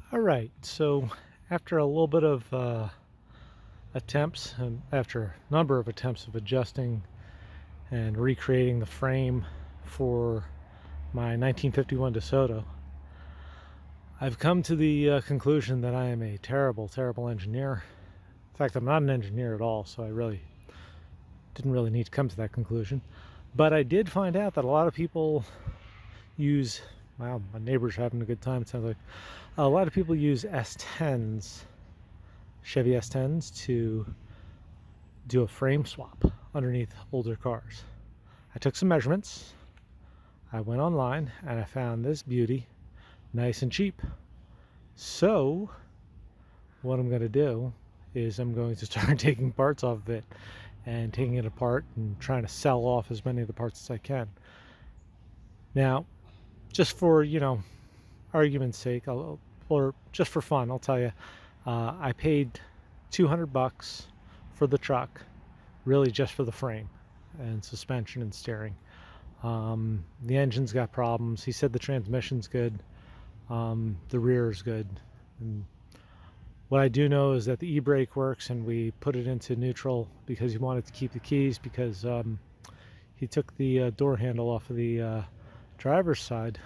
All right, so after a little bit of attempts, and after a number of attempts of adjusting and recreating the frame for my 1951 Desoto, I've come to the conclusion that I am a terrible, terrible engineer. In fact, I'm not an engineer at all, so I really didn't really need to come to that conclusion. But I did find out that a lot of people use, wow, my neighbor's having a good time, it sounds like. A lot of people use S10s, Chevy S10s, to do a frame swap underneath older cars. I took some measurements, I went online, and I found this beauty nice and cheap. So what I'm going to do is I'm going to start taking parts off of it and taking it apart and trying to sell off as many of the parts as I can. Now, just for, argument's sake, or just for fun, I'll tell you, I paid $200 for the truck, really just for the frame and suspension and steering. The engine's got problems. He said the transmission's good. The rear is good. And what I do know is that the e-brake works, and we put it into neutral because he wanted to keep the keys, because he took the door handle off of the driver's side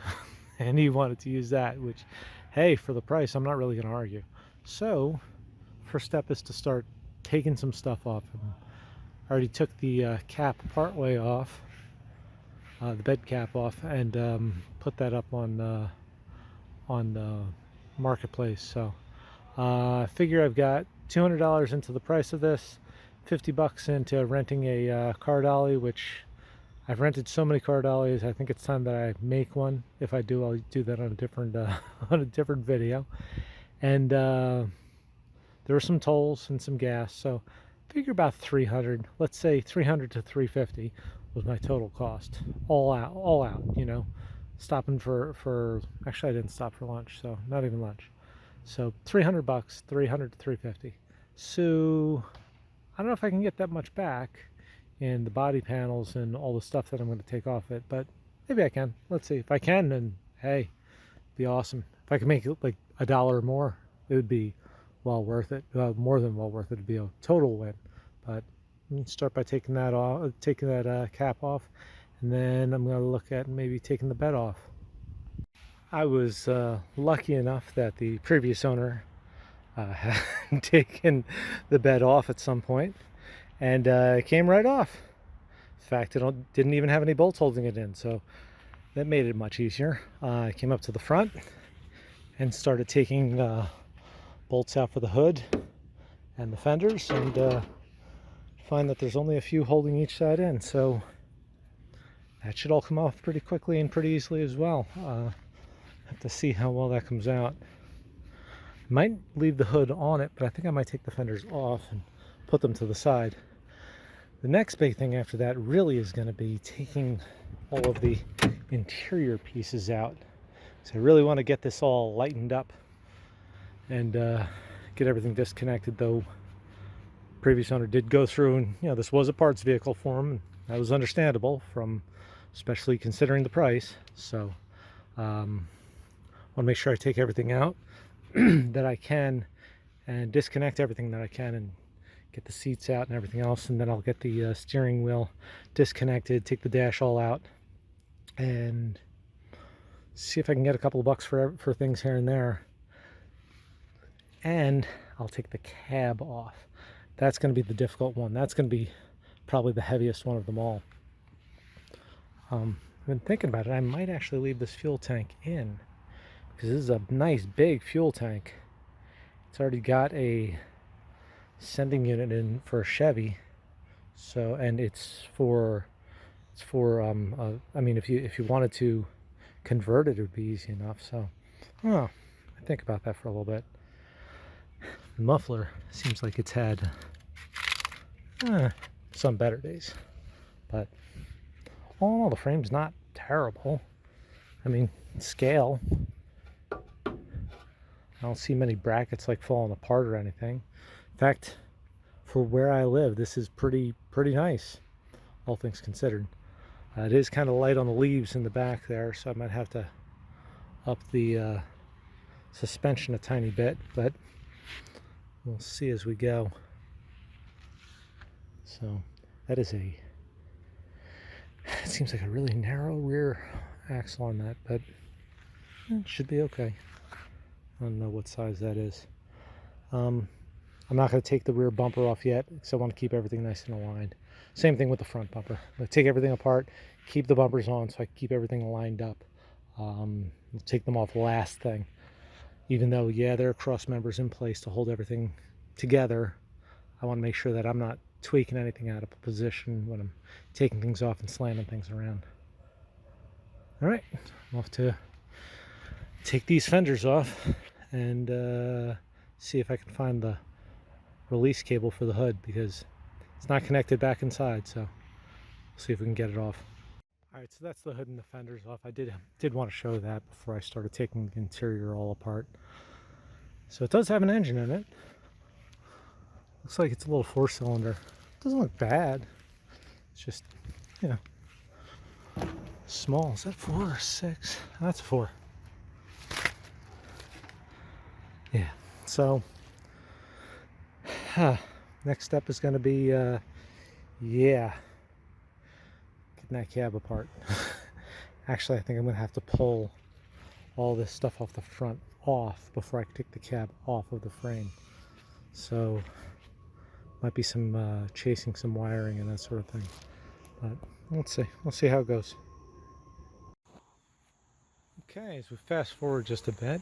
and he wanted to use that, which, hey, for the price, I'm not really going to argue. So first step is to start taking some stuff off. I already took the cap part way off, the bed cap off, and put that up on Marketplace. So I figure I've got $200 into the price of this, $50 into renting a car dolly, which I've rented so many car dollies. I think it's time that I make one. If I do, I'll do that on a different on a different video. And there were some tolls and some gas, so figure about 300. Let's say 300 to 350 was my total cost, all out. Stopping for actually I didn't stop for lunch, so not even lunch. So $300, 300 to 350. So I don't know if I can get that much back in the body panels and all the stuff that I'm going to take off it, but maybe I can. Let's see. If I can, then hey, it'd be awesome. If I could make it like $1 or more, it would be well worth it. More than well worth it. It'd be a total win. But start by taking that off, taking that cap off, and then I'm going to look at maybe taking the bed off. I was lucky enough that the previous owner had taken the bed off at some point, and it came right off. In fact, it didn't even have any bolts holding it in, so that made it much easier. I came up to the front and started taking bolts out for the hood and the fenders, and find that there's only a few holding each side in, so that should all come off pretty quickly and pretty easily as well. Have to see how well that comes out. Might leave the hood on it, but I think I might take the fenders off and put them to the side. The next big thing after that really is going to be taking all of the interior pieces out. So I really want to get this all lightened up and get everything disconnected, though previous owner did go through, and this was a parts vehicle for him, and that was understandable, from especially considering the price. So want to make sure I take everything out that I can and disconnect everything that I can and get the seats out and everything else, and then I'll get the steering wheel disconnected, take the dash all out, and see if I can get a couple of bucks for things here and there. And I'll take the cab off. That's going to be the difficult one. That's going to be probably the heaviest one of them all. I've been thinking about it. I might actually leave this fuel tank in, because this is a nice big fuel tank. It's already got a sending unit in for a Chevy, so, and it's for I mean, if you wanted to convert it, it would be easy enough. So I think about that for a little bit. The muffler seems like it's had some better days, but all in all, the frame's not terrible. I mean, scale, I don't see many brackets like falling apart or anything. In fact, for where I live, this is pretty nice, all things considered. It is kind of light on the leaves in the back there, so I might have to up the suspension a tiny bit, but we'll see as we go. So that is it seems like a really narrow rear axle on that, but it should be okay. I don't know what size that is. I'm not going to take the rear bumper off yet because I want to keep everything nice and aligned. Same thing with the front bumper. I'll take everything apart, keep the bumpers on so I can keep everything lined up. I'll take them off last thing. Even though, yeah, there are cross members in place to hold everything together, I want to make sure that I'm not tweaking anything out of position when I'm taking things off and slamming things around. All right, I'm off to take these fenders off and see if I can find the release cable for the hood, because it's not connected back inside, so we'll see if we can get it off. All right, so that's the hood and the fenders off. I did want to show that before I started taking the interior all apart. So it does have an engine in it. Looks like it's a little 4-cylinder. Doesn't look bad. It's just, you know, small. Is that 4 or 6? That's 4. Yeah. So next step is going to be, getting that cab apart. Actually, I think I'm going to have to pull all this stuff off the front before I can take the cab off of the frame. So might be some chasing some wiring and that sort of thing. But let's see. We'll see how it goes. Okay, as we fast forward just a bit,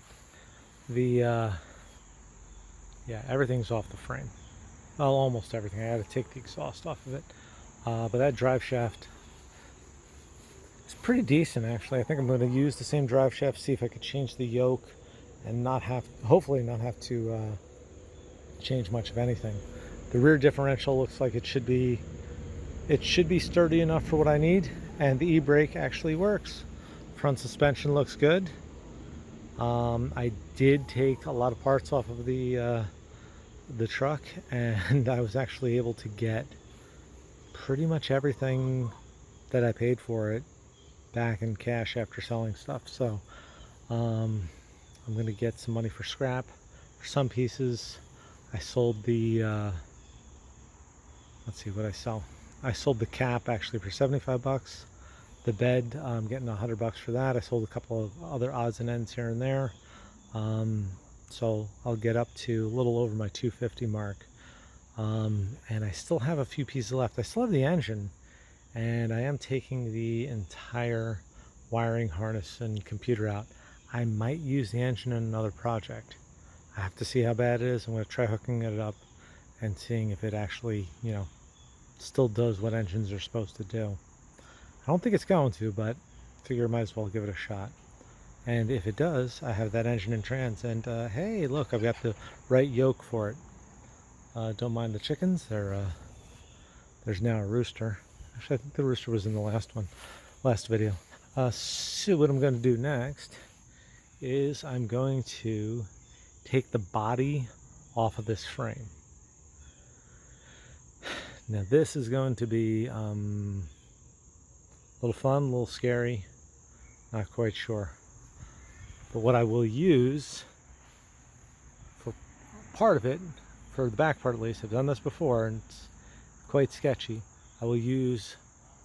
everything's off the frame. Well, almost everything. I had to take the exhaust off of it. But that drive shaft is pretty decent, actually. I think I'm going to use the same drive shaft, see if I could change the yoke and hopefully not have to change much of anything. The rear differential looks like it should be sturdy enough for what I need, and the e-brake actually works. Front suspension looks good. I did take a lot of parts off of the truck, and I was actually able to get pretty much everything that I paid for it back in cash after selling stuff. So I'm going to get some money for scrap for some pieces. I sold the let's see what I sell. I sold the cap actually for 75 bucks. The bed, I'm getting $100 for that. I sold a couple of other odds and ends here and there. So I'll get up to a little over my 250 mark. And I still have a few pieces left. I still have the engine, and I am taking the entire wiring harness and computer out. I might use the engine in another project. I have to see how bad it is. I'm going to try hooking it up and seeing if it actually, still does what engines are supposed to do. I don't think it's going to, but figure I might as well give it a shot. And if it does, I have that engine in trans, and hey, look, I've got the right yoke for it. Don't mind the chickens. There's now a rooster. Actually, I think the rooster was in the last video. So what I'm going to do next is I'm going to take the body off of this frame. Now this is going to be a little fun, a little scary, not quite sure. But what I will use for part of it, for the back part at least, I've done this before and it's quite sketchy. I will use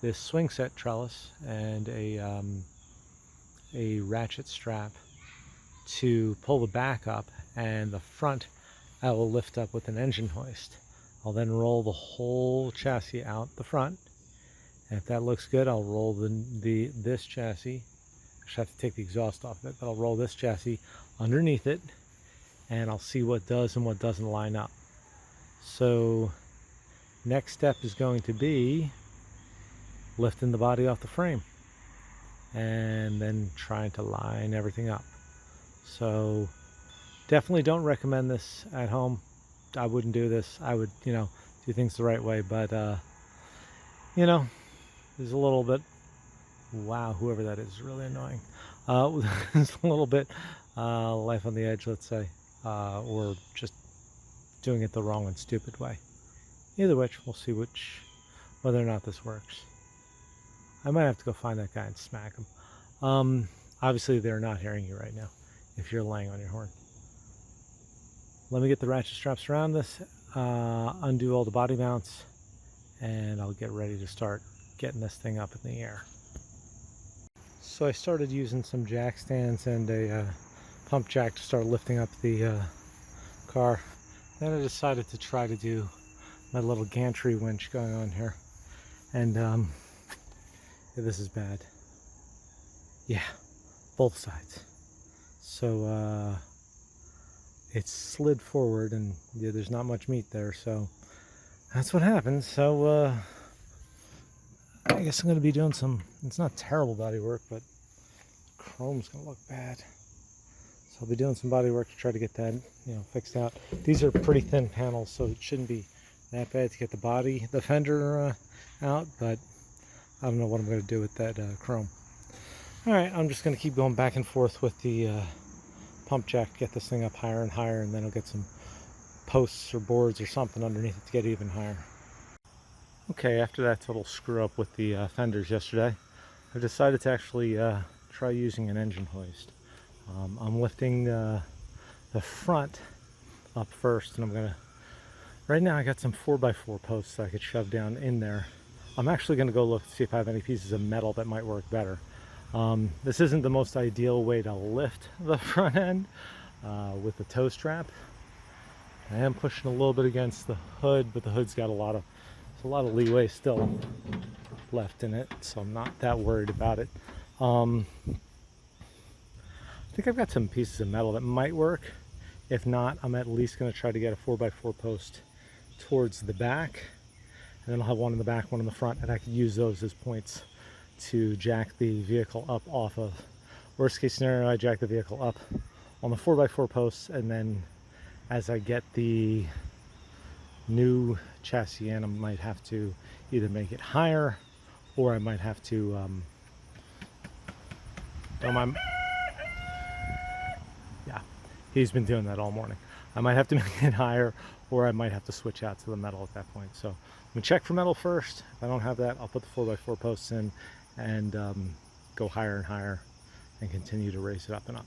this swing set trellis and a ratchet strap to pull the back up, and the front I will lift up with an engine hoist. I'll then roll the whole chassis out the front, and if that looks good, I'll roll this chassis. I should have to take the exhaust off of it, but I'll roll this chassis underneath it, and I'll see what does and what doesn't line up. So next step is going to be lifting the body off the frame and then trying to line everything up. So definitely don't recommend this at home. I wouldn't do this. I would, do things the right way, but there's a little bit, wow, whoever that is really annoying. There's a little bit life on the edge, let's say, or just doing it the wrong and stupid way. Either which, we'll see whether or not this works. I might have to go find that guy and smack him. Obviously, they're not hearing you right now. if you're laying on your horn. Let me get the ratchet straps around this, undo all the body mounts, and I'll get ready to start getting this thing up in the air. So I started using some jack stands and a pump jack to start lifting up the car. Then I decided to try to do my little gantry winch going on here. And yeah, this is bad. Yeah, both sides. So it slid forward, and yeah, there's not much meat there, so that's what happens. So I guess I'm going to be doing some, it's not terrible body work, but chrome's going to look bad. So I'll be doing some body work to try to get that, fixed out. These are pretty thin panels, so it shouldn't be that bad to get the fender out, but I don't know what I'm going to do with that chrome. Alright, I'm just going to keep going back and forth with the pump jack, get this thing up higher and higher, and then I'll get some posts or boards or something underneath it to get even higher. Okay, after that total screw up with the fenders yesterday, I decided to actually try using an engine hoist. I'm lifting the front up first, and I'm gonna, right now I got some 4x4 posts that I could shove down in there. I'm actually gonna go look to see if I have any pieces of metal that might work better. This isn't the most ideal way to lift the front end with the toe strap. I am pushing a little bit against the hood, but the hood's got a lot of leeway still left in it, so I'm not that worried about it. I think I've got some pieces of metal that might work. If not, I'm at least going to try to get a 4x4 post towards the back, and then I'll have one in the back, one in the front, and I could use those as points to jack the vehicle up off of. Worst case scenario, I jack the vehicle up on the 4x4 posts, and then as I get the new chassis in, I might have to either make it higher, or I might have to yeah, he's been doing that all morning. I might have to make it higher, or I might have to switch out to the metal at that point. So I'm gonna check for metal first. If I don't have that, I'll put the 4x4 posts in and go higher and higher and continue to raise it up and up.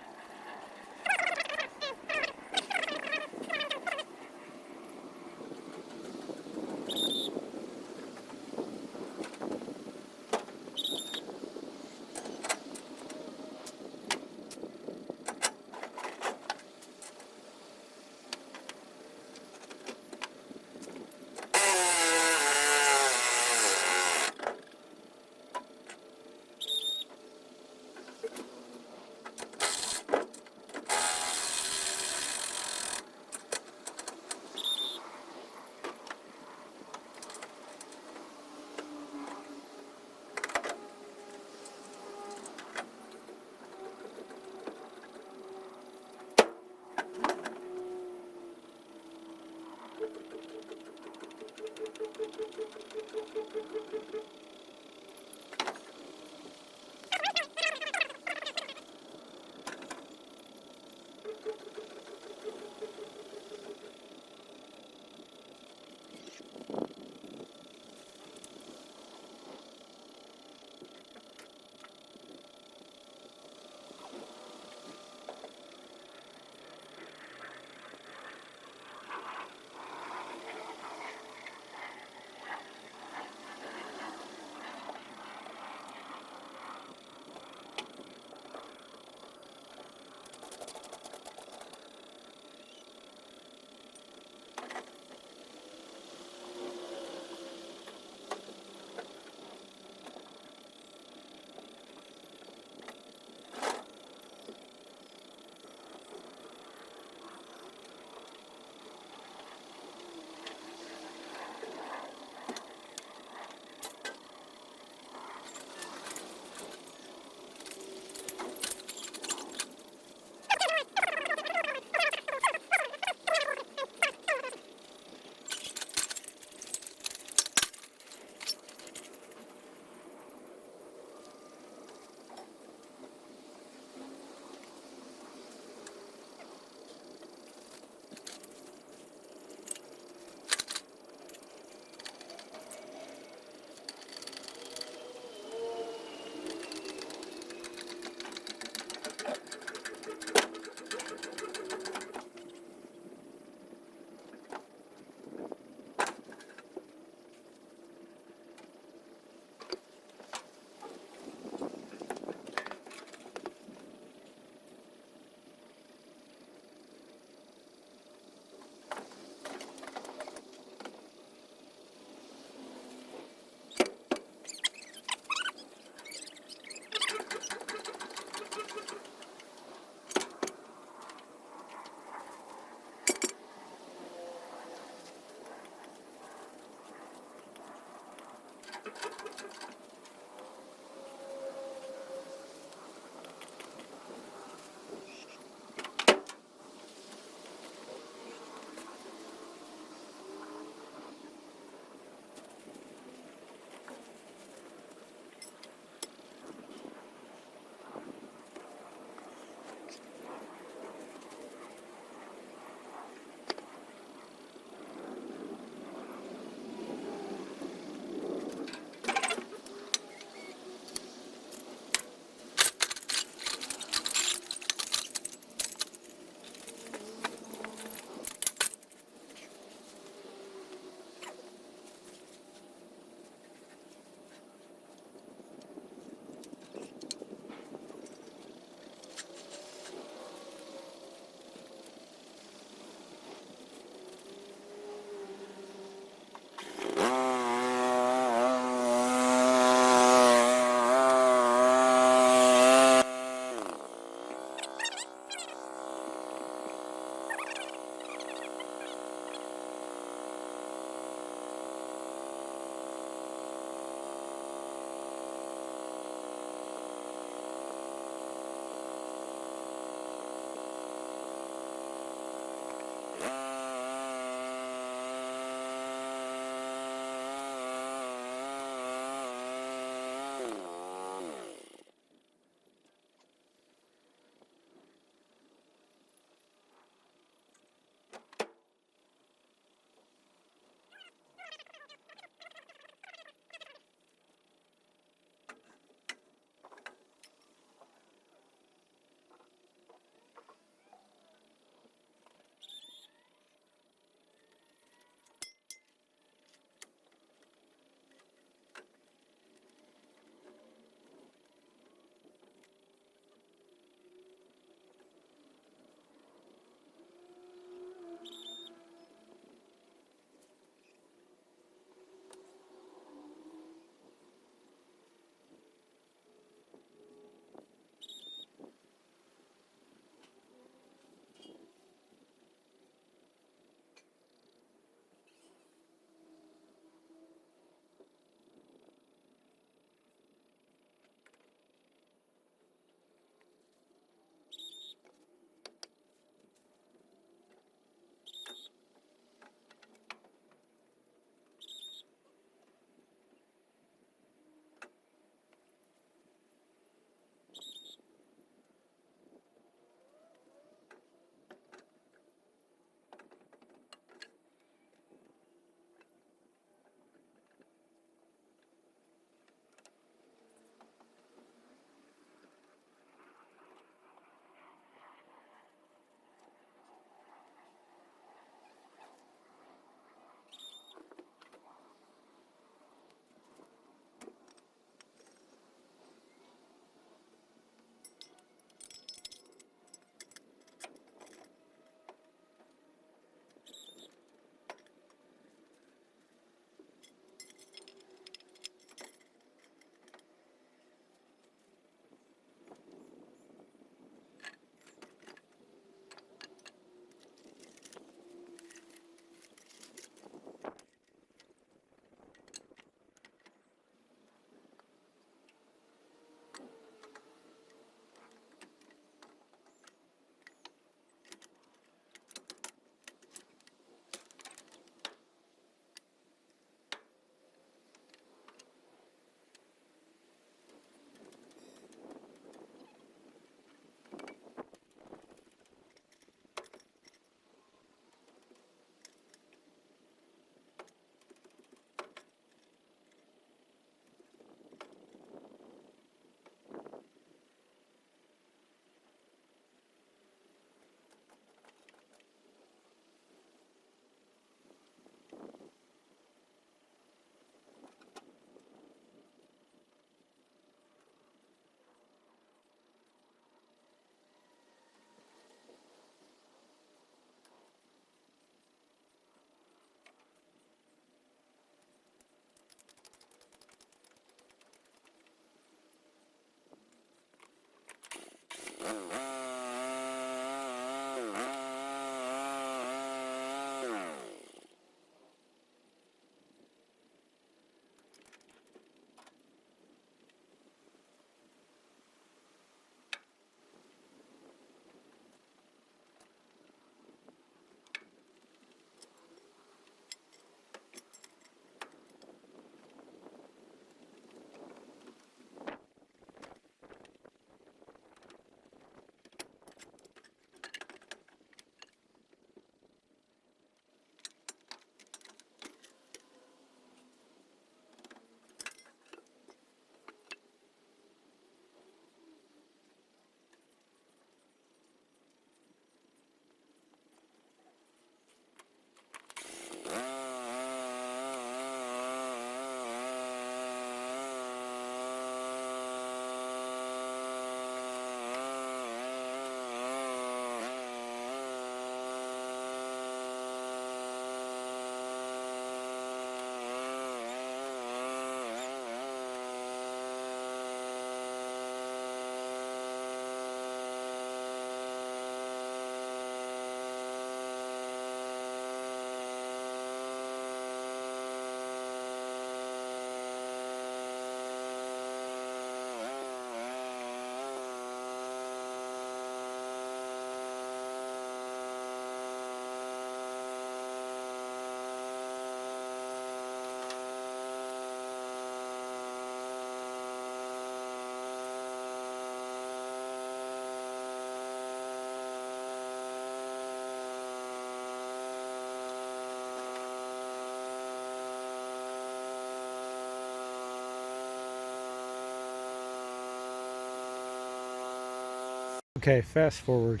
Okay, fast forward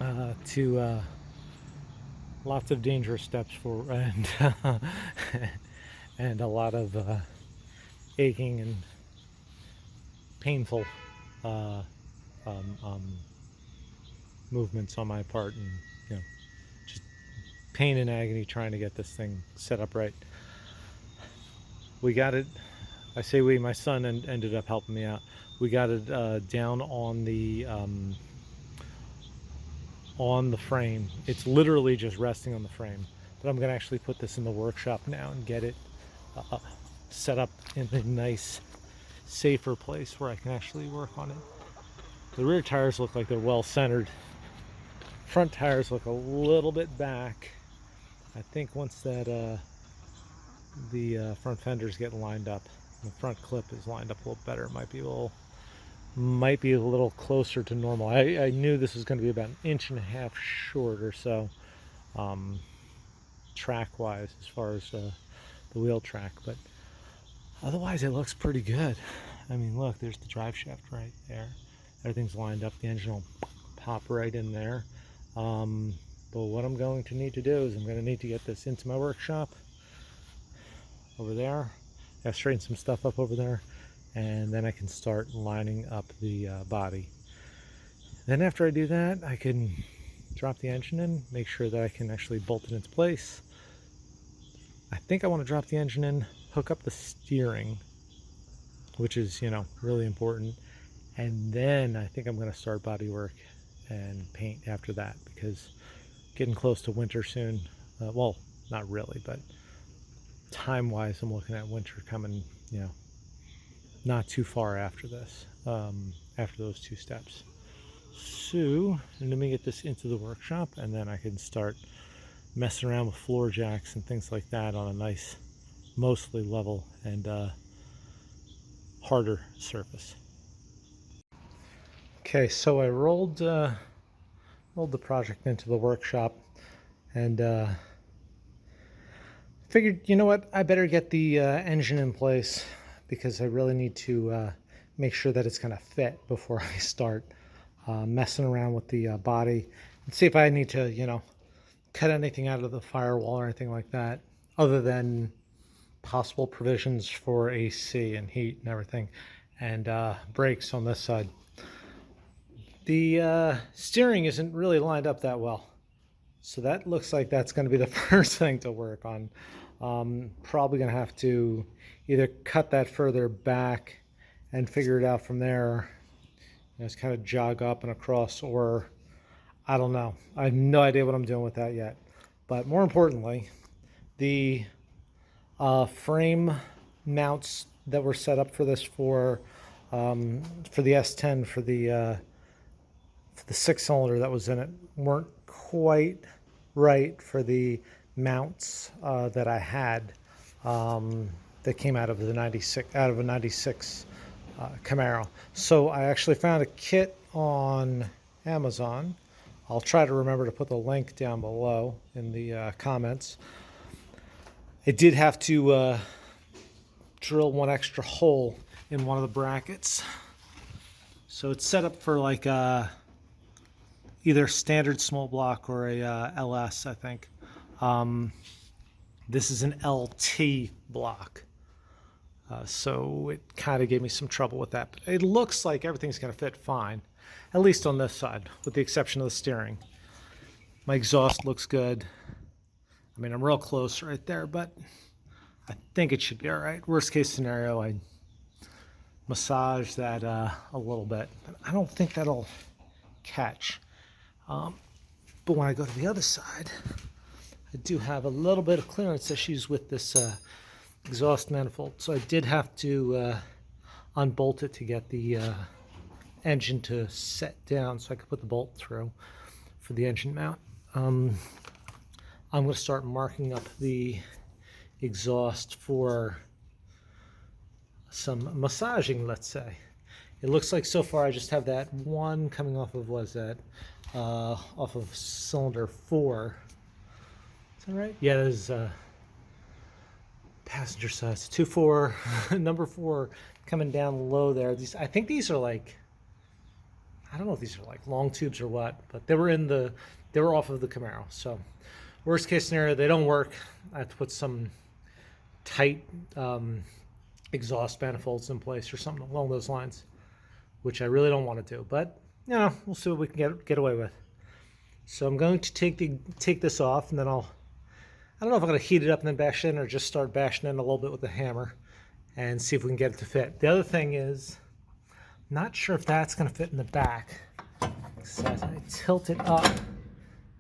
to lots of dangerous steps for and a lot of aching and painful uh, um, um, movements on my part, and you know, just pain and agony trying to get this thing set up right. We got it. I say we. My son ended up helping me out. We got it down on the frame. It's literally just resting on the frame. But I'm gonna actually put this in the workshop now and get it set up in a nice, safer place where I can actually work on it. The rear tires look like they're well centered. Front tires look a little bit back. I think once that the front fenders get lined up, the front clip is lined up a little better, it might be a little closer to normal. I knew this was going to be about 1.5 inches short or so, track wise, as far as the wheel track, but otherwise it looks pretty good. I mean, look, there's the drive shaft right there. Everything's lined up. The engine will pop right in there. But what I'm going to need to do is I'm going to need to get this into my workshop over there. I gotta straighten some stuff up over there, and then I can start lining up the body. Then after I do that, I can drop the engine in, make sure that I can actually bolt it into place. I think I want to drop the engine in, hook up the steering, which is, you know, really important. And then I think I'm going to start body work and paint after that, because getting close to winter soon. Well, not really, but time-wise, I'm looking at winter coming, you know, not too far after this, after those two steps. So let me get this into the workshop, and then I can start messing around with floor jacks and things like that on a nice, mostly level and harder surface. Okay, so I rolled the project into the workshop, and figured, you know what, I better get the engine in place, because I really need to make sure that it's going to fit before I start messing around with the body, and see if I need to, you know, cut anything out of the firewall or anything like that, other than possible provisions for AC and heat and everything, and brakes on this side. The steering isn't really lined up that well, so that looks like that's going to be the first thing to work on. Probably going to have to either cut that further back and figure it out from there, just kind of jog up and across, or I don't know. I have no idea what I'm doing with that yet. But more importantly, the frame mounts that were set up for this for the S10 for the 6-cylinder that was in it weren't quite right for the mounts that I had that came out of the 96 out of a 96 Camaro. So I actually found a kit on Amazon. I'll try to remember to put the link down below in the comments. I did have to drill one extra hole in one of the brackets. So it's set up for like either standard small block or a LS, I think. This is an LT block. So it kind of gave me some trouble with that. But it looks like everything's going to fit fine, at least on this side, with the exception of the steering. My exhaust looks good. I mean, I'm real close right there, but I think it should be all right. Worst case scenario, I massage that a little bit. But I don't think that'll catch. But when I go to the other side, I do have a little bit of clearance issues with this exhaust manifold. So I did have to unbolt it to get the engine to set down so I could put the bolt through for the engine mount. I'm going to start marking up the exhaust for some massaging, let's say. It looks like so far I just have that one coming off of, what is that? Off of cylinder 4. Is that right? Yeah, there's passenger side. 2.4, number 4 coming down low there. These, I think these are like, I don't know if these are like long tubes or what, but they were off of the Camaro. So worst case scenario, they don't work. I have to put some tight exhaust manifolds in place or something along those lines, which I really don't want to do. But you know, we'll see what we can get away with. So I'm going to take this off, and then I don't know if I'm going to heat it up and then bash it in, or just start bashing in a little bit with the hammer and see if we can get it to fit. The other thing is, not sure if that's going to fit in the back. So as I tilt it up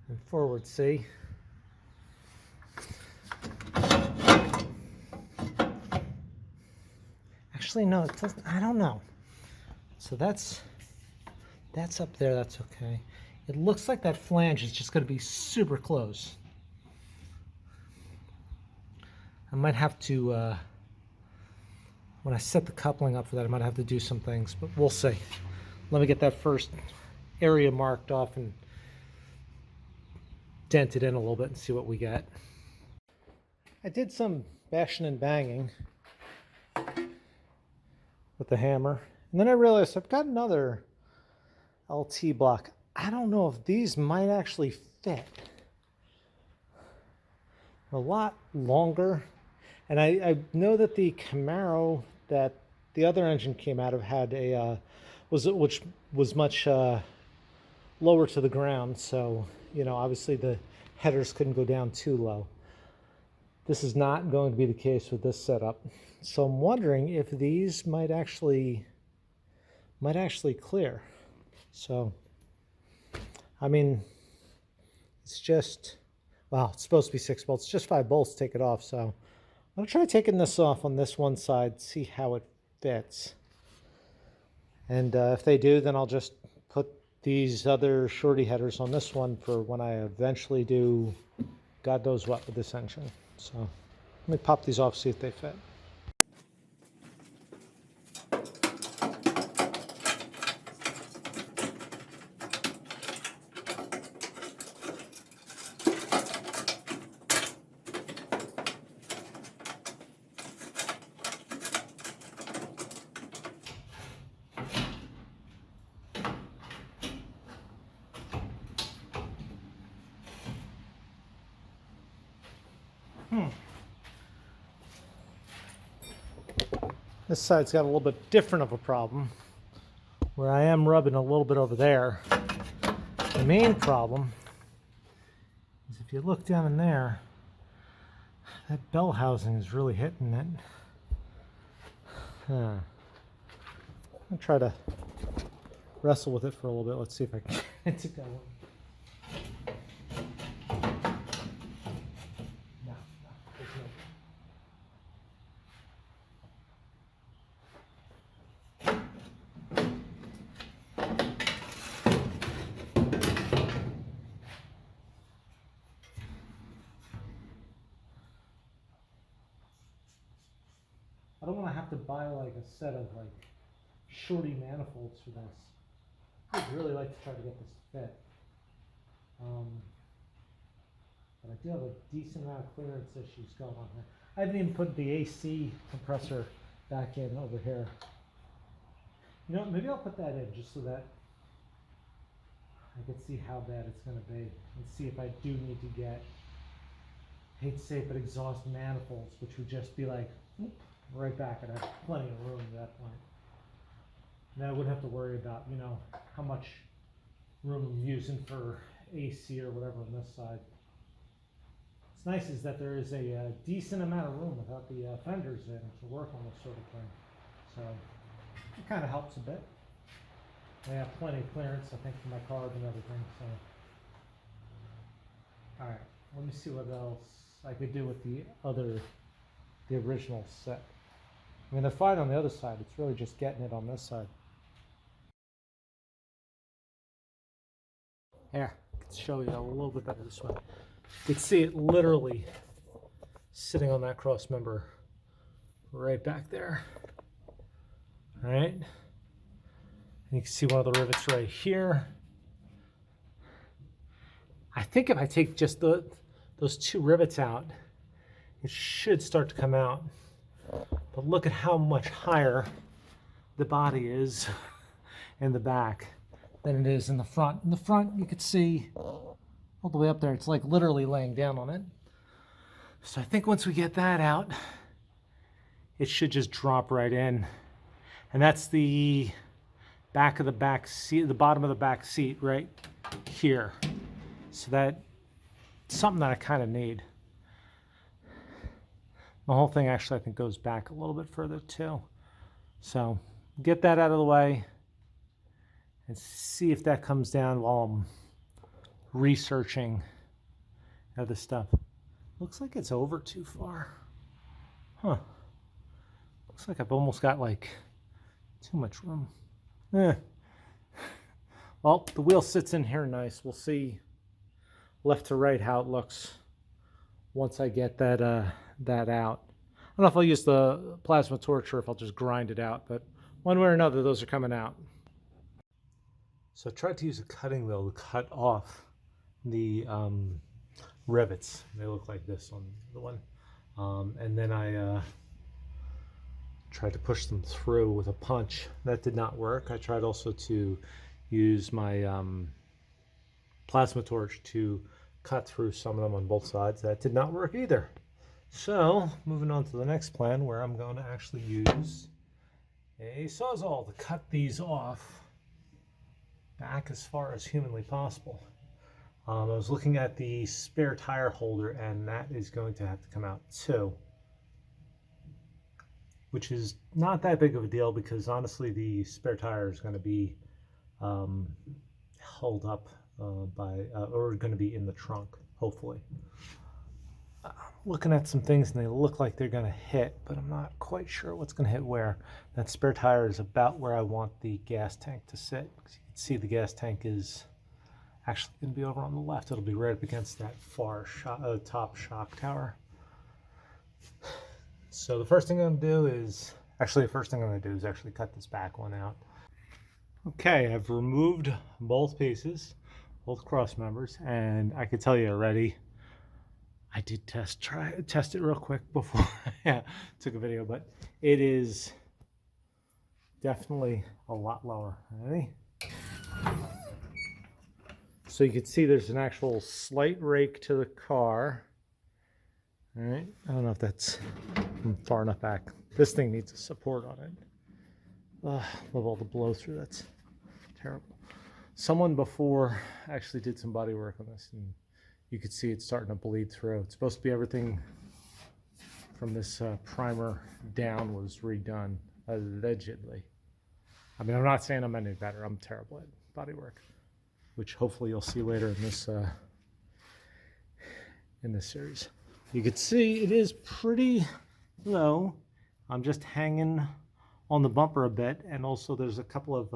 and forward, see? Actually, no, it doesn't. I don't know. So that's up there. That's okay. It looks like that flange is just going to be super close. I might have to, when I set the coupling up for that, I might have to do some things, but we'll see. Let me get that first area marked off and dent it in a little bit and see what we get. I did some bashing and banging with the hammer, and then I realized I've got another LT block. I don't know if these might actually fit. A lot longer. And I know that the Camaro that the other engine came out of had a which was much lower to the ground, so you know, obviously the headers couldn't go down too low. This is not going to be the case with this setup, so I'm wondering if these might actually clear. So I mean, it's just, well, it's supposed to be 6 bolts, just 5 bolts to take it off, so I'm going to try taking this off on this one side, see how it fits. And if they do, then I'll just put these other shorty headers on this one for when I eventually do God knows what with this engine. So let me pop these off, see if they fit. This side's got a little bit different of a problem, where I am rubbing a little bit over there. The main problem is if you look down in there, that bell housing is really hitting it. I'm going to try to wrestle with it for a little bit. Let's see if I can get it going. No, there's no. I don't want to have to buy like a set of like shorty manifolds for this. I'd really like to try to get this to fit. But I do have a decent amount of clearance issues going on here. I haven't even put the AC compressor back in over here. You know, maybe I'll put that in just so that I can see how bad it's going to be and see if I do need to get, I hate to say it, but exhaust manifolds, which would just be like, whoop, right back. I'd have plenty of room at that point. And I wouldn't have to worry about, you know, how much room I'm using for AC or whatever on this side. What's nice is that there is a decent amount of room without the fenders in to work on this sort of thing. So it kind of helps a bit. I have plenty of clearance, I think, for my cars and everything. So, all right, let me see what else I could do with the original set. I mean, they're fine on the other side. It's really just getting it on this side. Here, I can show you a little bit better this way. You can see it literally sitting on that cross member right back there. All right. And you can see one of the rivets right here. I think if I take just those two rivets out, it should start to come out. But look at how much higher the body is in the back than it is in the front. In the front, you could see all the way up there, it's like literally laying down on it. So I think once we get that out, it should just drop right in. And that's the back of the back seat, the bottom of the back seat right here. So that's something that I kind of need. The whole thing actually, I think, goes back a little bit further too. So get that out of the way and see if that comes down while I'm researching other stuff. Looks like it's over too far. Huh. Looks like I've almost got like too much room. Well, the wheel sits in here nice. We'll see left to right how it looks once I get that out. I don't know if I'll use the plasma torch or if I'll just grind it out, but one way or another, those are coming out. So I tried to use a cutting wheel to cut off the rivets. They look like this on the one. And then I tried to push them through with a punch. That did not work. I tried also to use my plasma torch to cut through some of them on both sides. That did not work either. So moving on to the next plan, where I'm going to actually use a sawzall to cut these off back as far as humanly possible. I was looking at the spare tire holder, and that is going to have to come out too, which is not that big of a deal because honestly the spare tire is going to be held up or going to be in the trunk, hopefully. Looking at some things and they look like they're going to hit, but I'm not quite sure what's going to hit where. That spare tire is about where I want the gas tank to sit. You can see the gas tank is actually going to be over on the left. It'll be right up against that far top shock tower. So the first thing I'm going to do is actually cut this back one out. Okay, I've removed both pieces, both cross members, and I can tell you already, I did test it real quick before I took a video, but it is definitely a lot lower. Ready? So you can see there's an actual slight rake to the car. All right, I don't know if that's far enough back. This thing needs a support on it. Love all the blow through, that's terrible. Someone before actually did some body work on this, and you could see it's starting to bleed through. It's supposed to be everything from this primer down was redone, allegedly. I mean, I'm not saying I'm any better. I'm terrible at body work, which hopefully you'll see later in this series. You can see it is pretty low. I'm just hanging on the bumper a bit, and also there's a couple of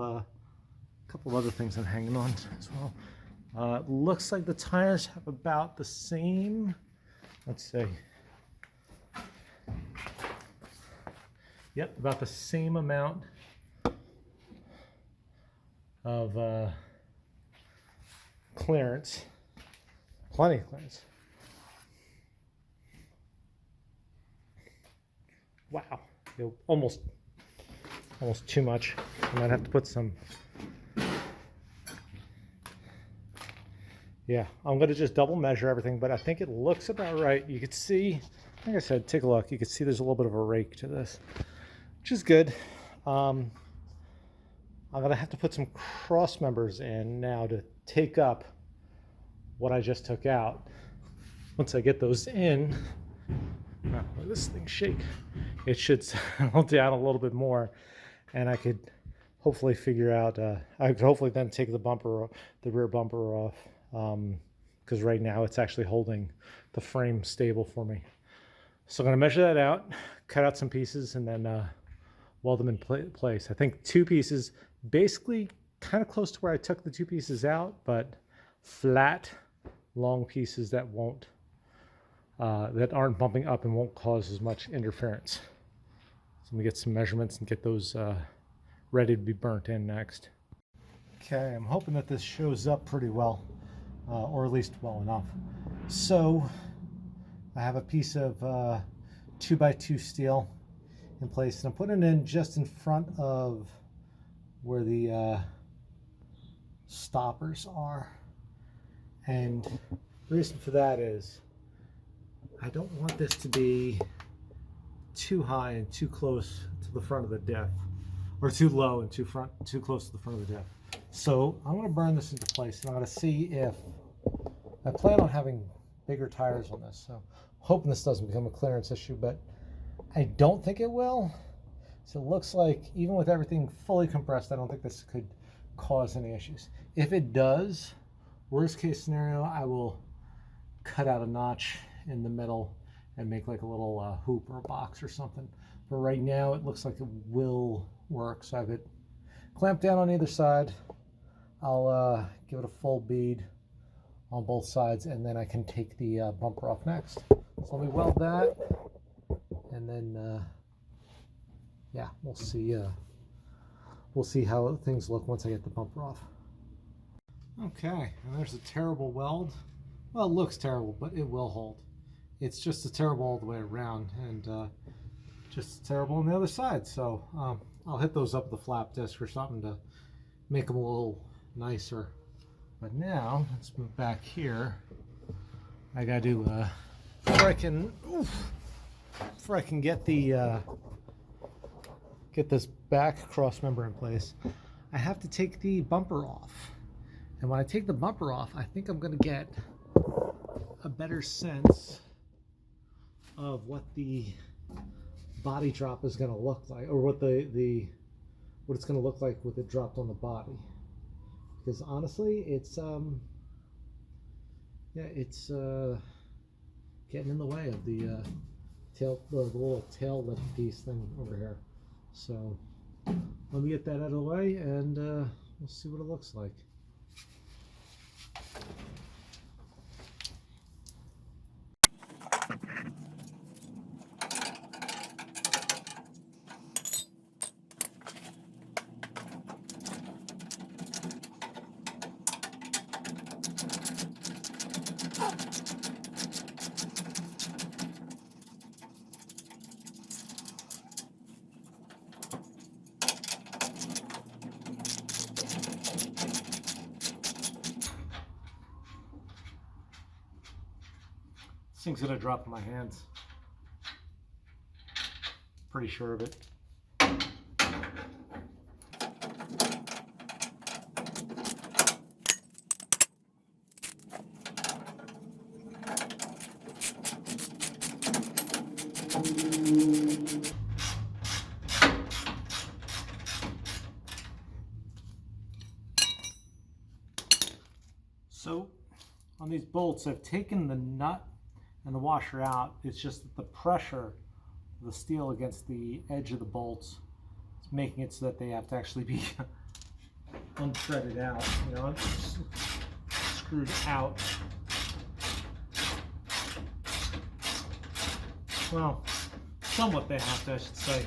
other things I'm hanging on as well. Looks like the tires have about the same. Let's see. Yep, about the same amount of clearance. Plenty of clearance. Wow, almost too much. I might have to put some. Yeah, I'm gonna just double measure everything, but I think it looks about right. You could see, like I said, take a look. You can see there's a little bit of a rake to this, which is good. I'm gonna have to put some cross members in now to take up what I just took out. Once I get those in, let this thing shake. It should settle down a little bit more, and I could hopefully figure out. I could hopefully then take the rear bumper off, because right now it's actually holding the frame stable for me. So I'm going to measure that out, cut out some pieces, and then weld them in place. I think 2 pieces, basically kind of close to where I took the 2 pieces out, but flat, long pieces that won't. That aren't bumping up and won't cause as much interference. So I'm gonna get some measurements and get those ready to be burnt in next. Okay, I'm hoping that this shows up pretty well, or at least well enough. So I have a piece of 2x2 steel in place, and I'm putting it in just in front of where the stoppers are. And the reason for that is I don't want this to be too high and too close to the front of the diff, or too low and too close to the front of the diff. So I'm going to burn this into place, and I'm going to see if I plan on having bigger tires on this. So hoping this doesn't become a clearance issue, but I don't think it will. So it looks like even with everything fully compressed, I don't think this could cause any issues. If it does, worst case scenario, I will cut out a notch in the middle and make like a little hoop or a box or something. But right now it looks like it will work. So I have it clamped down on either side. I'll give it a full bead on both sides, and then I can take the bumper off next. So let me weld that, and then yeah, we'll see how things look once I get the bumper off. Okay, and there's a terrible weld. Well, it looks terrible, but it will hold. It's just as terrible all the way around, and just as terrible on the other side. So I'll hit those up with a flap disc or something to make them a little nicer. But now let's move back here. I gotta do before I can get the get this back cross member in place, I have to take the bumper off. And when I take the bumper off, I think I'm gonna get a better sense of what the body drop is going to look like, or what it's going to look like with it dropped on the body. Because honestly, it's it's getting in the way of the little tail lift piece thing over here. So let me get that out of the way, and we'll see what it looks like. This thing's gonna drop in my hands. Pretty sure of it. on these bolts, I've taken the nut and the washer out. It's just that the pressure of the steel against the edge of the bolts is making it so that they have to actually be unthreaded out, you know, screwed out. Well, somewhat they have to, I should say.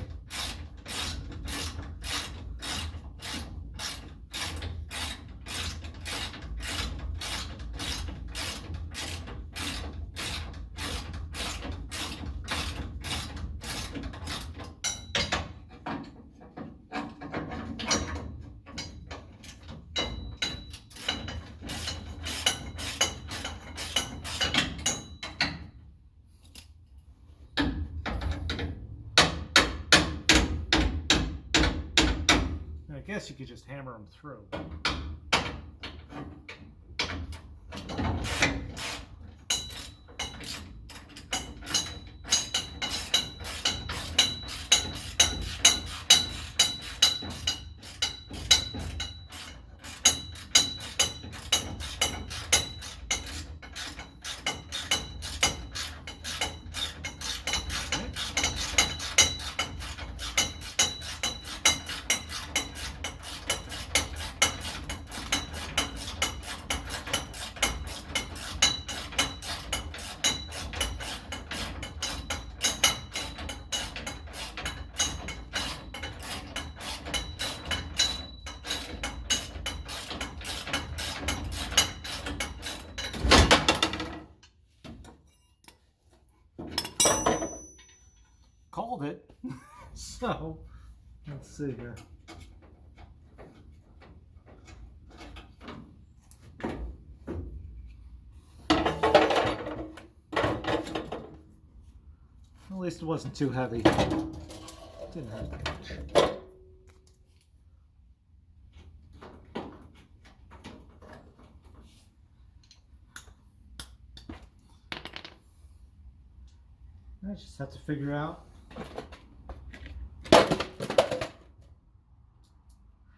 I guess you could just hammer them through. Called it. So let's see here. At least it wasn't too heavy. Didn't hurt that much. I just have to figure out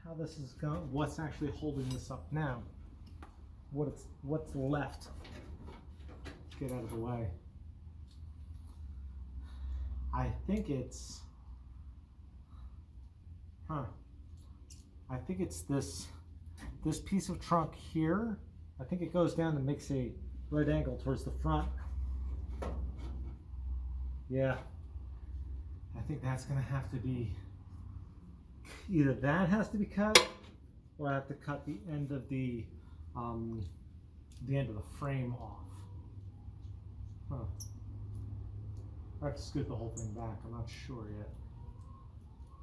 how this is going, what's actually holding this up now, what's left. Get out of the way. I think it's, I think it's this piece of trunk here. I think it goes down and makes a right angle towards the front. Yeah, I think that's gonna have to be, either that has to be cut, or I have to cut the end of the frame off. I have to scoot the whole thing back. I'm not sure yet.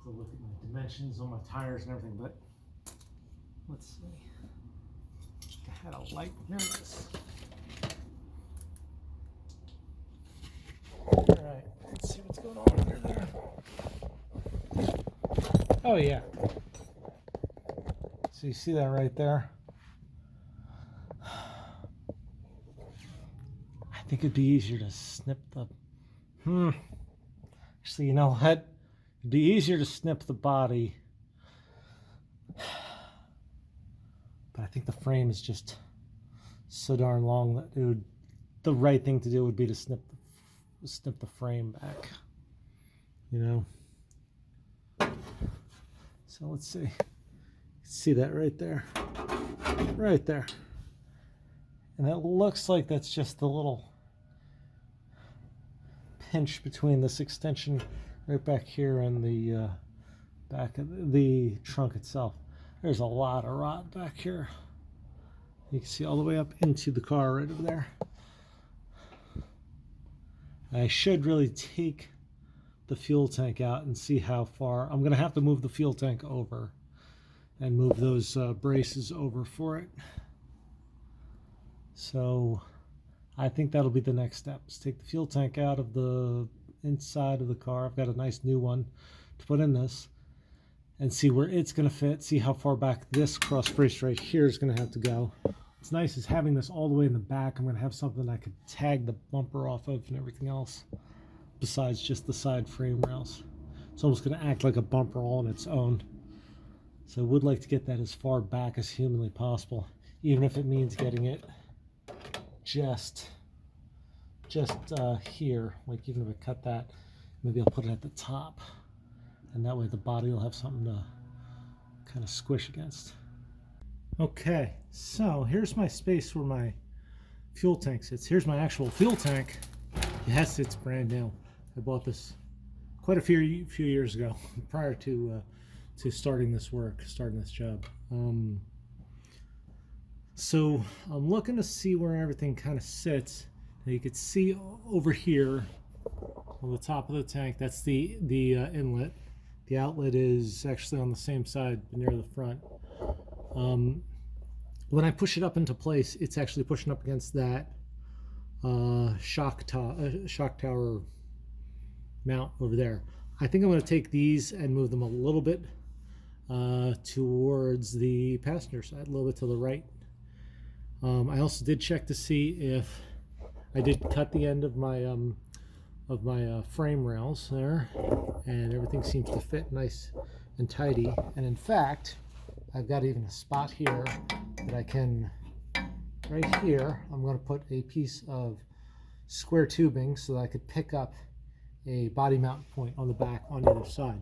So look at my dimensions on my tires and everything, but let's see. I had a light. There it is. All right, let's see what's going on under there. Oh yeah. So you see that right there? I think it'd be easier to snip the actually, you know what? It'd be easier to snip the body. But I think the frame is just so darn long that it would, the right thing to do would be to snip the frame back. You know? So let's see. See that right there? Right there. And it looks like that's just the little pinch between this extension right back here and the back of the trunk itself. There's a lot of rot back here. You can see all the way up into the car right over there. I should really take the fuel tank out and see how far. I'm going to have to move the fuel tank over and move those braces over for it. So I think that'll be the next step, is take the fuel tank out of the inside of the car. I've got a nice new one to put in this, and see where it's going to fit, see how far back this cross brace right here is going to have to go. What's nice is having this all the way in the back. I'm going to have something I could tag the bumper off of and everything else, besides just the side frame rails. It's almost going to act like a bumper all on its own. So I would like to get that as far back as humanly possible, even if it means getting it just here. Like even if I cut that, maybe I'll put it at the top, and that way the body will have something to kind of squish against. Okay, so here's my space where my fuel tank sits. Here's my actual fuel tank. Yes, it's brand new. I bought this quite a few years ago, prior to starting this job. So I'm looking to see where everything kind of sits. Now you can see over here on the top of the tank, that's the inlet. The outlet is actually on the same side near the front. When I push it up into place, it's actually pushing up against that shock tower mount over there. I think I'm going to take these and move them a little bit towards the passenger side, a little bit to the right. I also did check to see if I did cut the end of my frame rails there, and everything seems to fit nice and tidy. And in fact, I've got even a spot here that I can, right here, I'm going to put a piece of square tubing so that I could pick up a body mount point on the back on either side.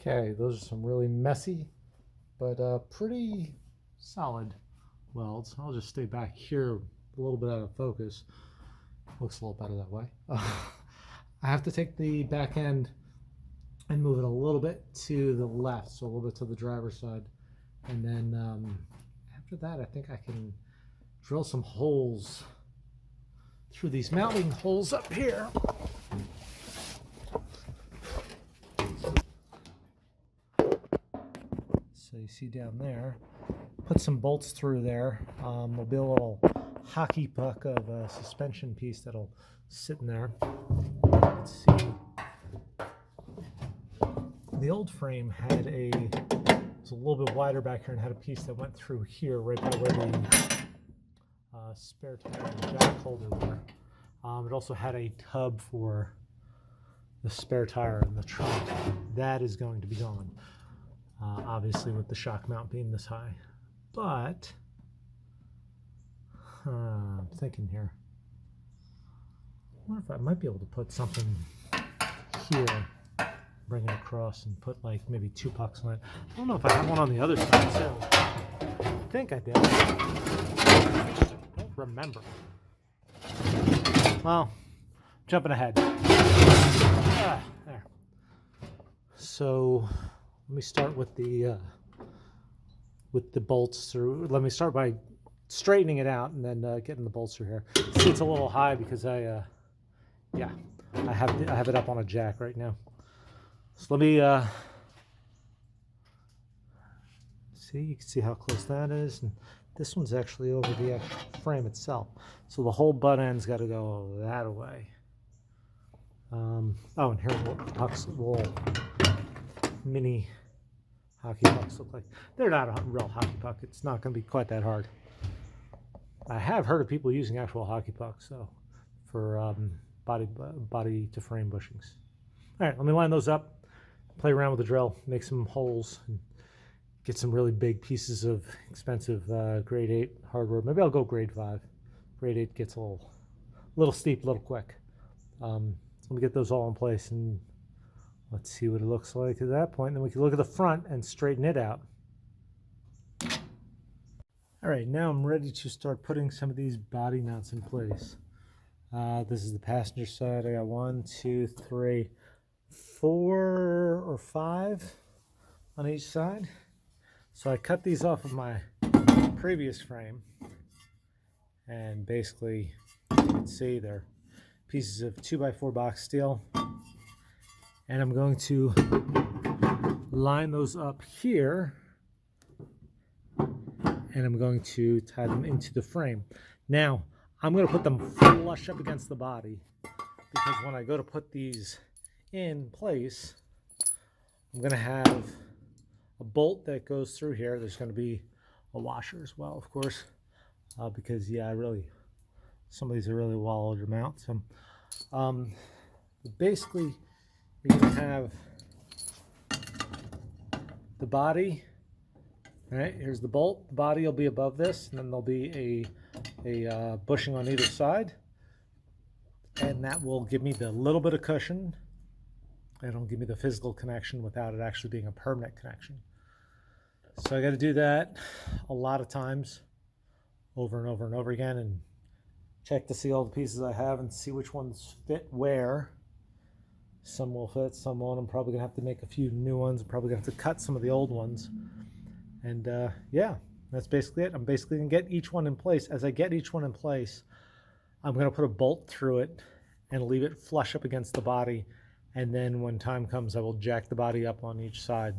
Okay, those are some really messy, but pretty solid welds. I'll just stay back here a little bit out of focus. Looks a little better that way. I have to take the back end and move it a little bit to the left, so a little bit to the driver's side. And then after that, I think I can drill some holes through these mounting holes up here. So you see down there, put some bolts through there. There'll be a little hockey puck of a suspension piece that'll sit in there. Let's see. The old frame had it's a little bit wider back here and had a piece that went through here, right by where the spare tire and jack holder were. It also had a tub for the spare tire in the trunk. That is going to be gone. Obviously with the shock mount being this high, but I'm thinking here, I wonder if I might be able to put something here, bring it across and put like maybe 2 pucks on it. I don't know if I have one on the other side too. I think I did. I don't remember. Well, jumping ahead. There. So let me start with the bolts through. Let me start by straightening it out and then getting the bolts through here. See, it's a little high because I have it up on a jack right now. So let me see. You can see how close that is, and this one's actually over the actual frame itself. So the whole butt end's got to go that way. Oh, and here's what little mini hockey pucks look like. They're not a real hockey puck. It's not going to be quite that hard. I have heard of people using actual hockey pucks, so for body to frame bushings. All right, let me line those up, play around with the drill, make some holes, and get some really big pieces of expensive grade 8 hardware. Maybe I'll go grade 5. Grade 8 gets a little steep, a little quick. So let me get those all in place and Let's see what it looks like at that point. Then we can look at the front and straighten it out. All right, now I'm ready to start putting some of these body mounts in place. This is the passenger side. I got 1, 2, 3, 4 or 5 on each side. So I cut these off of my previous frame, and basically you can see they're pieces of 2x4 box steel, and I'm going to line those up here, and I'm going to tie them into the frame. Now I'm going to put them flush up against the body, because when I go to put these in place, I'm going to have a bolt that goes through here. There's going to be a washer as well, of course, because yeah, some of these are really well to mount. So basically you're going to have the body. All right, here's the bolt. The body will be above this, and then there'll be a bushing on either side, and that will give me the little bit of cushion. It'll give me the physical connection without it actually being a permanent connection. So I got to do that a lot of times, over and over and over again, and check to see all the pieces I have and see which ones fit where. Some will fit, some won't. I'm probably gonna have to make a few new ones. I'm probably gonna have to cut some of the old ones. And yeah, that's basically it. I'm basically gonna get each one in place. As I get each one in place, I'm gonna put a bolt through it and leave it flush up against the body. And then when time comes, I will jack the body up on each side,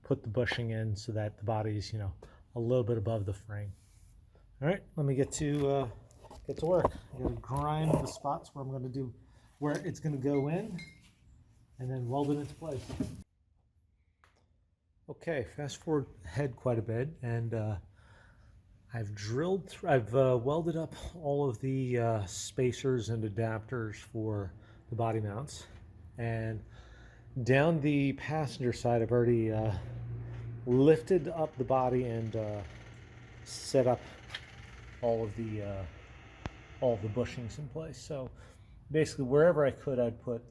put the bushing in so that the body's, a little bit above the frame. All right, let me get to work. I'm gonna grind the spots where it's gonna go in, and then weld it into place. Okay, fast forward ahead quite a bit, and I've welded up all of the spacers and adapters for the body mounts, and down the passenger side I've already lifted up the body and set up all of the bushings in place. So basically wherever I could, I'd put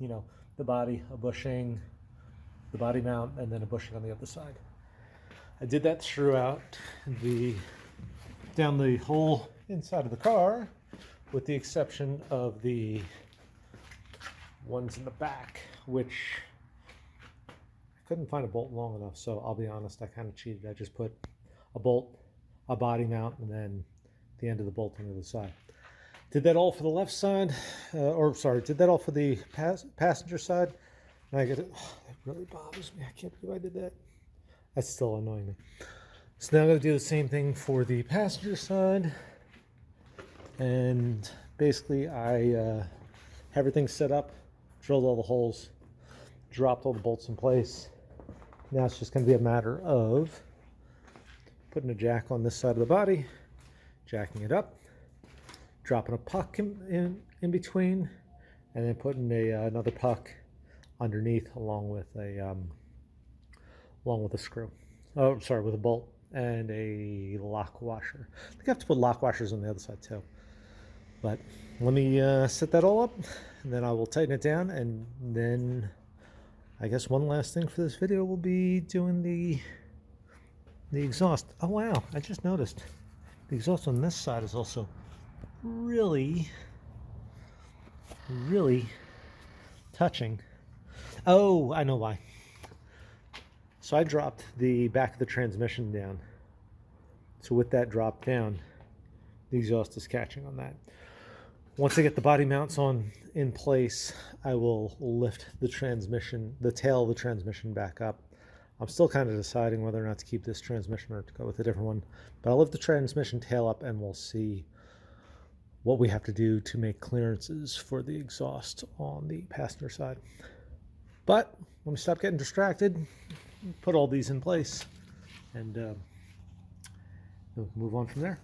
the body, a bushing, the body mount, and then a bushing on the other side. I did that throughout down the whole inside of the car, with the exception of the ones in the back, which I couldn't find a bolt long enough, so I'll be honest, I kind of cheated. I just put a bolt, a body mount, and then the end of the bolt on the other side. Did that all for the left side, did that all for the passenger side. And I get it. Oh, that really bothers me. I can't believe I did that. That's still annoying me. So now I'm going to do the same thing for the passenger side. And basically I have everything set up, drilled all the holes, dropped all the bolts in place. Now it's just going to be a matter of putting a jack on this side of the body, jacking it up, dropping a puck in between, and then putting another puck underneath along with a screw. Oh, sorry, with a bolt and a lock washer. I think I have to put lock washers on the other side too. But let me set that all up, and then I will tighten it down, and then I guess one last thing for this video will be doing the exhaust. Oh wow, I just noticed the exhaust on this side is also really touching. Oh, I know why. So I dropped the back of the transmission down. So with that drop down, the exhaust is catching on that. Once I get the body mounts in place, I will lift the tail of the transmission back up. I'm still kind of deciding whether or not to keep this transmission or to go with a different one. But I'll lift the transmission tail up, and we'll see what we have to do to make clearances for the exhaust on the passenger side. But let me stop getting distracted, put all these in place, and we'll move on from there.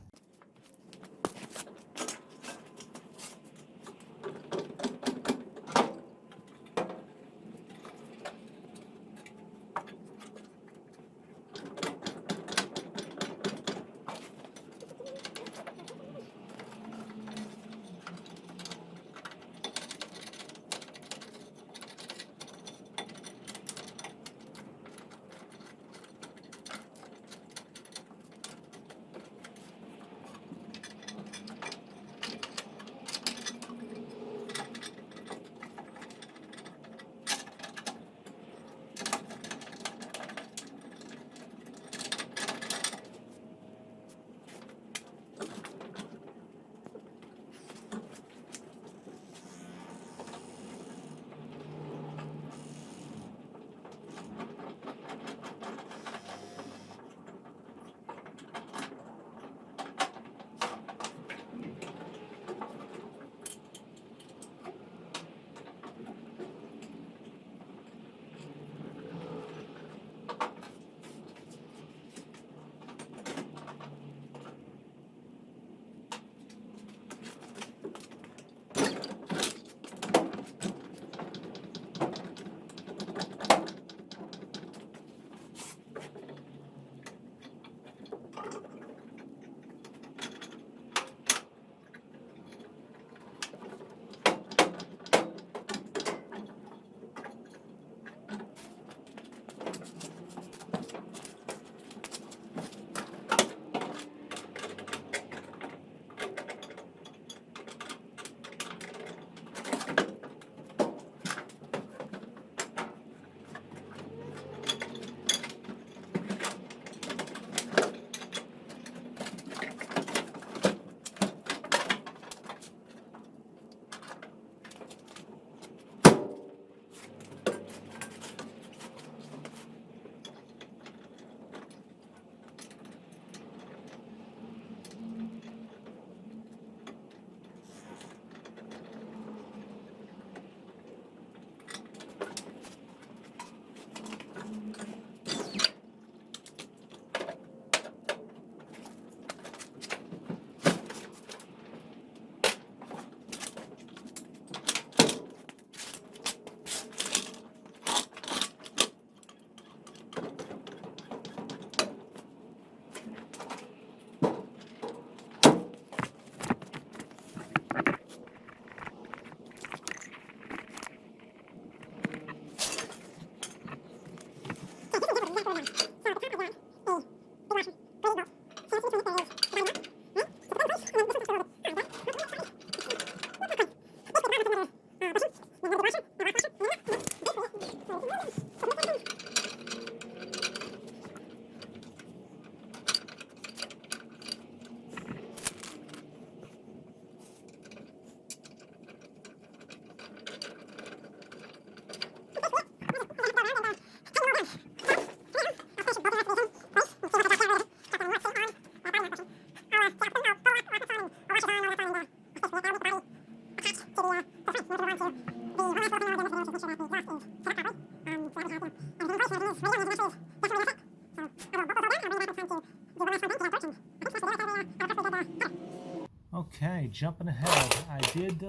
Okay, jumping ahead, I did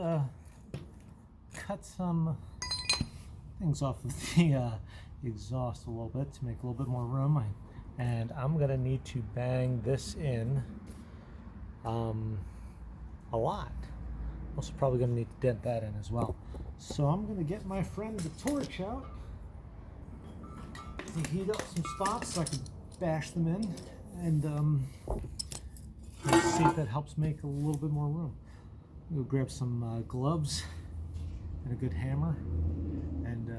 cut some things off of the exhaust a little bit to make a little bit more room, and I'm going to need to bang this in a lot. Also probably going to need to dent that in as well. So I'm going to get my friend the torch out to heat up some spots so I can bash them in, and let's see if that helps make a little bit more room. We'll grab some gloves and a good hammer, and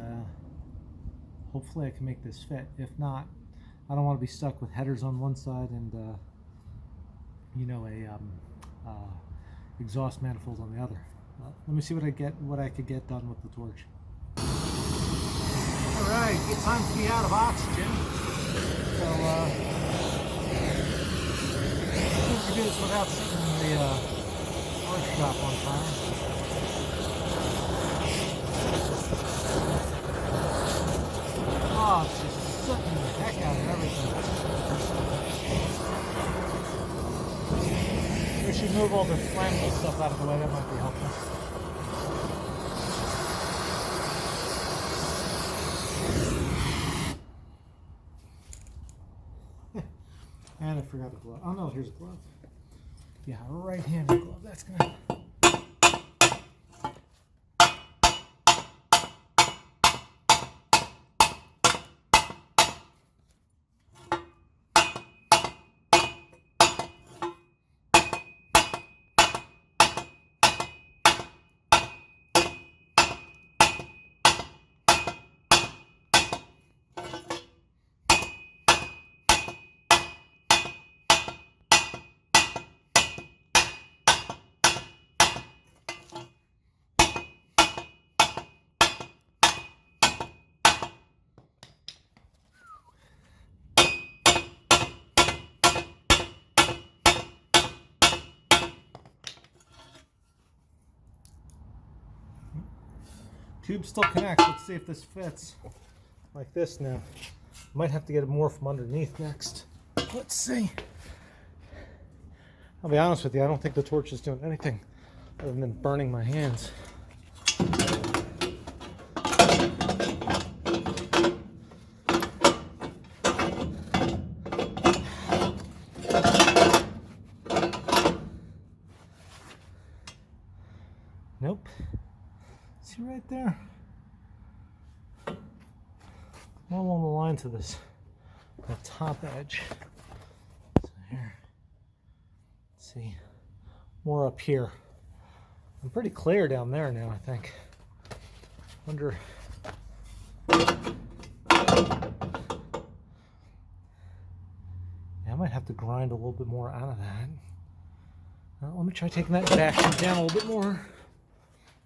hopefully I can make this fit. If not, I don't want to be stuck with headers on one side and you know, a exhaust manifold on the other. Let me see what I could get done with the torch. All right, good time to be out of oxygen. So we do this without setting the torch shop on fire. Oh, it's just sucking the heck out of everything. We should move all the flammable stuff out of the way. That might be helpful. And I forgot a glove. Oh no, here's a glove. Yeah, a right-handed glove. That's gonna. Tube still connects. Let's see if this fits. Like this now. Might have to get it more from underneath next. Let's see. I'll be honest with you, I don't think the torch is doing anything other than burning my hands. Nope. See right there? More along the lines of this, the top edge. So here, let's see, more up here. I'm pretty clear down there now, I think. Wonder. Yeah, I might have to grind a little bit more out of that. Let me try taking that back down a little bit more.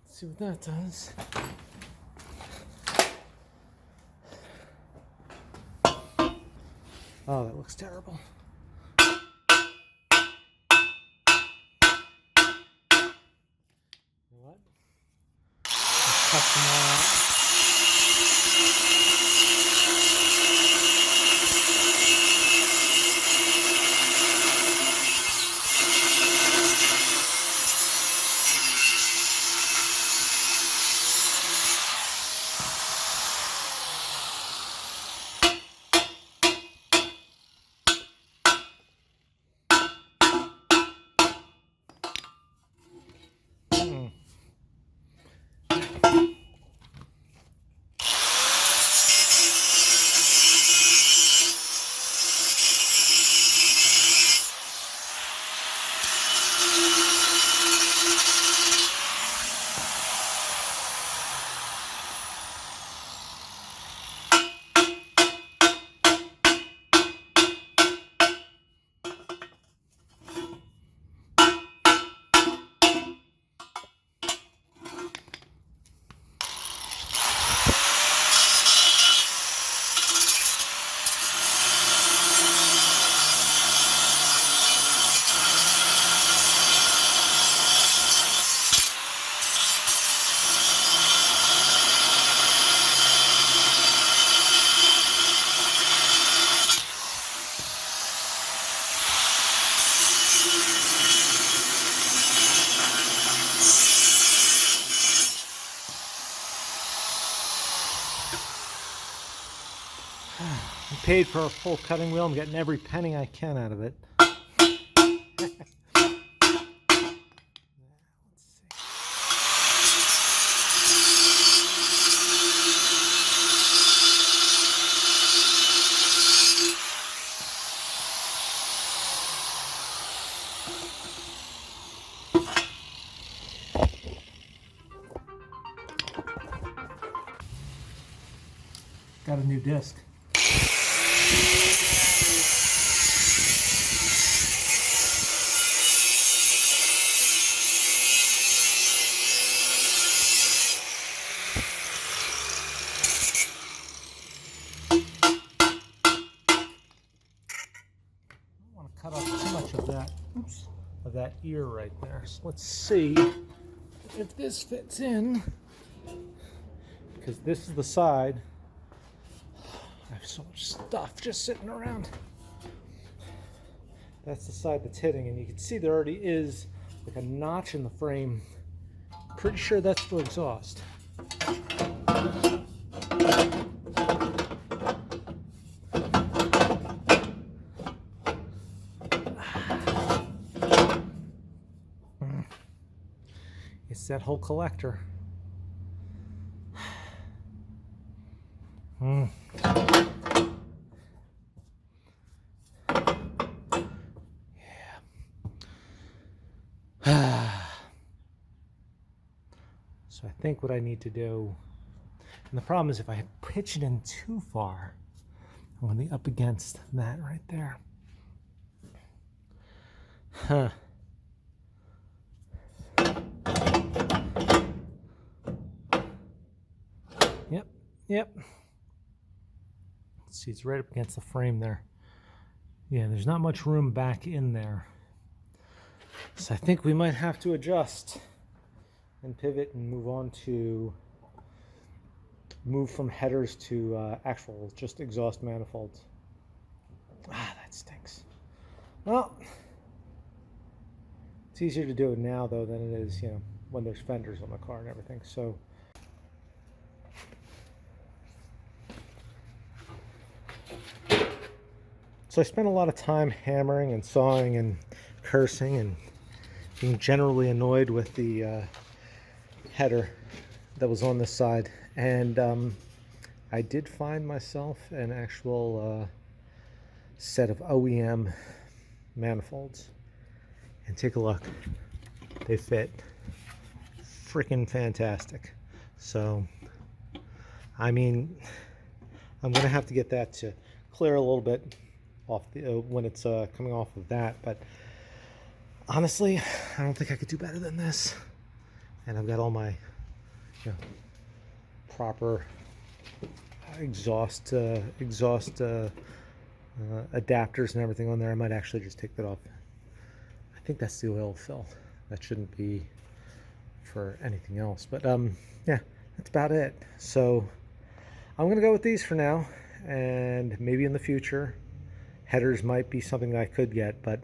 Let's see what that does. Oh, that looks terrible. You know what? Let's cut them all out. I'm paid for a full cutting wheel. I'm getting every penny I can out of it. Got a new disc. I don't want to cut off too much of that, oops, of that ear right there. So let's see if this fits in, because this is the side. I have so much stuff just sitting around. That's the side that's hitting, and you can see there already is like a notch in the frame. Pretty sure that's for exhaust. It's that whole collector. So I think what I need to do, and the problem is if I pitch it in too far, I'm going to be up against that right there. Huh. Yep. See, it's right up against the frame there. Yeah, there's not much room back in there. So I think we might have to adjust and pivot and move from headers to actual just exhaust manifolds. Ah, that stinks. Well, it's easier to do it now though than it is, when there's fenders on the car and everything. So I spent a lot of time hammering and sawing and cursing and being generally annoyed with the header that was on this side. And I did find myself an actual set of OEM manifolds. And take a look. They fit freaking fantastic. So, I mean, I'm going to have to get that to clear a little bit off the when it's coming off of that, but honestly I don't think I could do better than this. And I've got all my proper exhaust adapters and everything on there. I might actually just take that off. I think that's the oil fill. That shouldn't be for anything else, but yeah, that's about it. So I'm gonna go with these for now, and maybe in the future headers might be something that I could get, but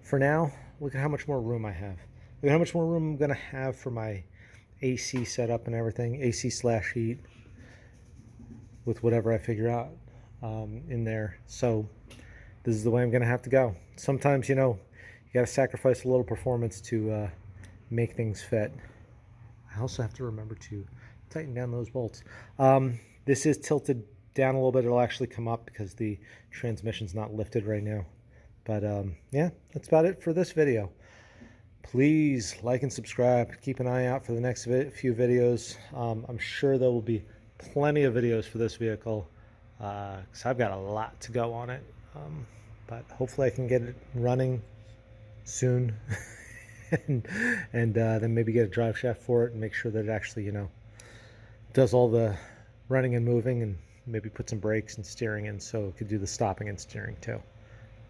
for now, look at how much more room I have. Look at how much more room I'm going to have for my AC setup and everything, AC/heat, with whatever I figure out in there. So this is the way I'm going to have to go. Sometimes, you got to sacrifice a little performance to make things fit. I also have to remember to tighten down those bolts. This is tilted down a little bit. It'll actually come up because the transmission's not lifted right now. But yeah, that's about it for this video. Please like and subscribe. Keep an eye out for the next few videos. I'm sure there will be plenty of videos for this vehicle because I've got a lot to go on it. But hopefully I can get it running soon and then maybe get a drive shaft for it and make sure that it actually does all the running and moving, and maybe put some brakes and steering in so it could do the stopping and steering too.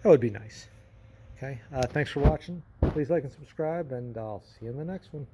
That would be nice. Okay, thanks for watching. Please like and subscribe, and I'll see you in the next one.